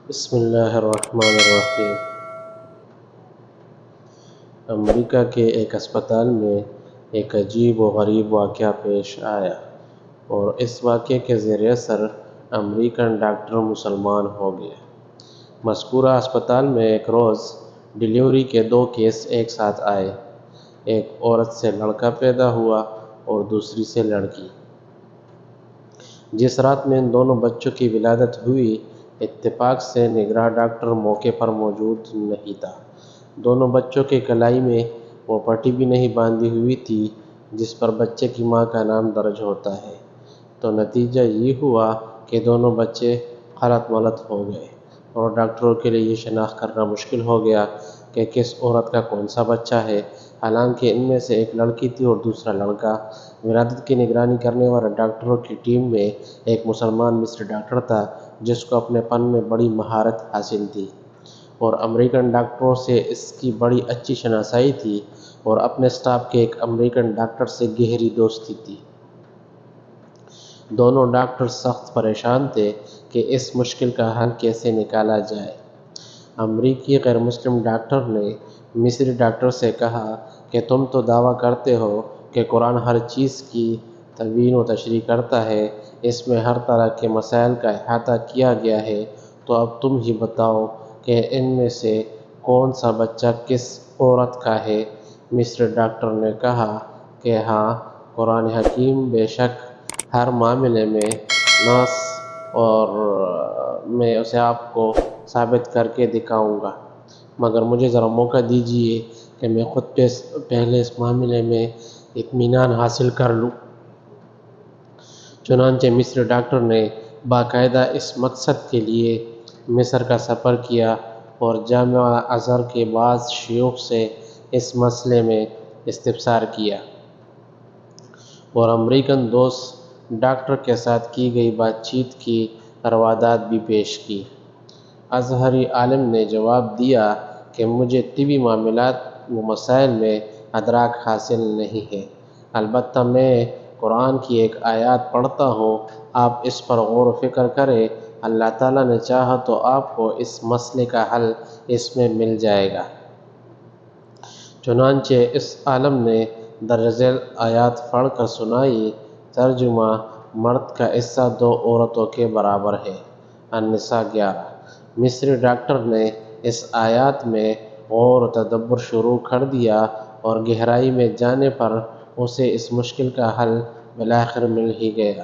بسم اللہ الرحمن الرحیم۔ امریکہ کے ایک اسپتال میں ایک عجیب و غریب واقعہ پیش آیا اور اس واقعے کے زیر اثر امریکن ڈاکٹر مسلمان ہو گئے۔ مذکورہ اسپتال میں ایک روز ڈیلیوری کے 2 کیس ایک ساتھ آئے۔ ایک عورت سے لڑکا پیدا ہوا اور دوسری سے لڑکی۔ جس رات میں ان دونوں بچوں کی ولادت ہوئی، اتفاق سے نگراں ڈاکٹر موقع پر موجود نہیں تھا۔ دونوں بچوں کے کلائی میں وہ پٹی بھی نہیں باندھی ہوئی تھی جس پر بچے کی ماں کا نام درج ہوتا ہے، تو نتیجہ یہ ہوا کہ دونوں بچے خلط ملط ہو گئے اور ڈاکٹروں کے لیے یہ شناخت کرنا مشکل ہو گیا کہ کس عورت کا کون سا بچہ ہے، حالانکہ ان میں سے ایک لڑکی تھی اور دوسرا لڑکا۔ ولادت کی نگرانی کرنے والے ڈاکٹروں کی ٹیم میں ایک مسلمان مصری ڈاکٹر تھا جس کو اپنے فن میں بڑی مہارت حاصل تھی اور امریکن ڈاکٹروں سے اس کی بڑی اچھی شناسائی تھی اور اپنے سٹاف کے ایک امریکن ڈاکٹر سے گہری دوستی تھی۔ دونوں ڈاکٹر سخت پریشان تھے کہ اس مشکل کا حل کیسے نکالا جائے۔ امریکی غیر مسلم ڈاکٹر نے مصری ڈاکٹر سے کہا کہ تم تو دعویٰ کرتے ہو کہ قرآن ہر چیز کی تبیین و تشریح کرتا ہے، اس میں ہر طرح کے مسائل کا احاطہ کیا گیا ہے، تو اب تم ہی بتاؤ کہ ان میں سے کون سا بچہ کس عورت کا ہے۔ مصری ڈاکٹر نے کہا کہ ہاں، قرآن حکیم بے شک ہر معاملے میں نص اور میں اسے آپ کو ثابت کر کے دکھاؤں گا، مگر مجھے ذرا موقع دیجیے کہ میں خود پہلے اس معاملے میں اطمینان حاصل کر لوں۔ چنانچہ مصری ڈاکٹر نے باقاعدہ اس مقصد کے لیے مصر کا سفر کیا اور جامعہ ازہر کے بعض شیوخ سے اس مسئلے میں استفسار کیا اور امریکن دوست ڈاکٹر کے ساتھ کی گئی بات چیت کی روادات بھی پیش کی۔ ازہری عالم نے جواب دیا کہ مجھے طبی معاملات و مسائل میں ادراک حاصل نہیں ہے، البتہ میں قرآن کی ایک آیات پڑھتا ہوں، آپ اس پر غور و فکر کریں، اللہ تعالیٰ نے چاہا تو آپ کو اس مسئلے کا حل اس میں مل جائے گا۔ چنانچہ اس عالم نے درج ذیل آیات پڑھ کر سنائی۔ ترجمہ: مرد کا حصہ 2 عورتوں کے برابر ہے۔ النساء 11۔ مصری ڈاکٹر نے اس آیات میں غور و تدبر شروع کر دیا اور گہرائی میں جانے پر اسے اس مشکل کا حل بالآخر مل ہی گیا۔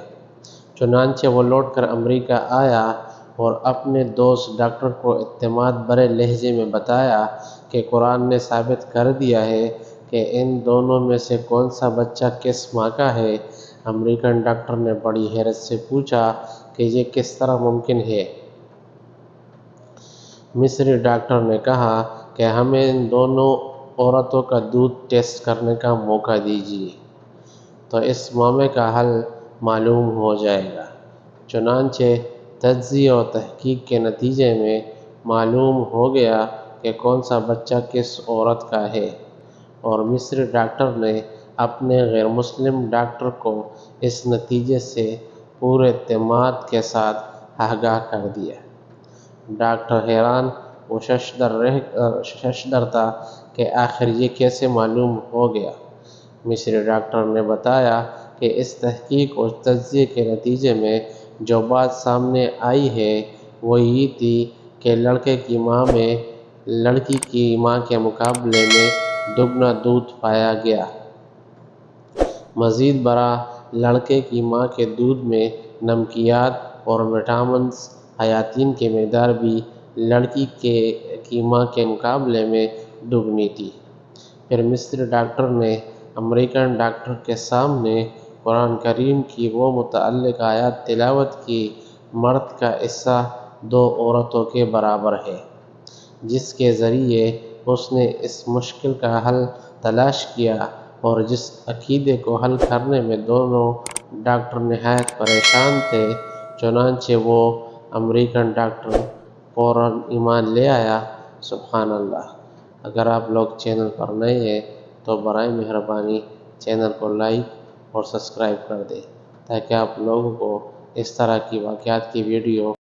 چنانچہ وہ لوٹ کر امریکہ آیا اور اپنے دوست ڈاکٹر کو اعتماد بھرے لہجے میں بتایا کہ قرآن نے ثابت کر دیا ہے کہ ان دونوں میں سے کون سا بچہ کس ماں کا ہے۔ امریکن ڈاکٹر نے بڑی حیرت سے پوچھا کہ یہ کس طرح ممکن ہے۔ مصری ڈاکٹر نے کہا کہ ہمیں ان دونوں عورتوں کا دودھ ٹیسٹ کرنے کا موقع دیجیے، تو اس معاملے کا حل معلوم ہو جائے گا۔ چنانچہ تجزیہ و تحقیق کے نتیجے میں معلوم ہو گیا کہ کون سا بچہ کس عورت کا ہے اور مصری ڈاکٹر نے اپنے غیر مسلم ڈاکٹر کو اس نتیجے سے پورے اعتماد کے ساتھ آگاہ کر دیا۔ ڈاکٹر حیران و ششدر تھا کہ آخر یہ کیسے معلوم ہو گیا۔ مصری ڈاکٹر نے بتایا کہ اس تحقیق اور تجزیے کے نتیجے میں جو بات سامنے آئی ہے وہ یہ تھی کہ لڑکے کی ماں میں لڑکی کی ماں کے مقابلے میں دگنا دودھ پایا گیا۔ مزید برآں، لڑکے کی ماں کے دودھ میں نمکیات اور وٹامنز حیاتین کی مقدار بھی لڑکی کی ماں کے مقابلے میں دگنی تھی۔ پھر مصری ڈاکٹر نے امریکن ڈاکٹر کے سامنے قرآن کریم کی وہ متعلق آیات تلاوت کی، مرد کا حصہ 2 عورتوں کے برابر ہے، جس کے ذریعے اس نے اس مشکل کا حل تلاش کیا اور جس عقیدے کو حل کرنے میں دونوں ڈاکٹر نہایت پریشان تھے۔ چنانچہ وہ امریکن ڈاکٹر فوراً ایمان لے آیا۔ سبحان اللہ۔ اگر آپ لوگ چینل پر نئے ہیں تو برائے مہربانی چینل کو لائک اور سبسکرائب کر دیں تاکہ آپ لوگوں کو اس طرح کی واقعات کی ویڈیو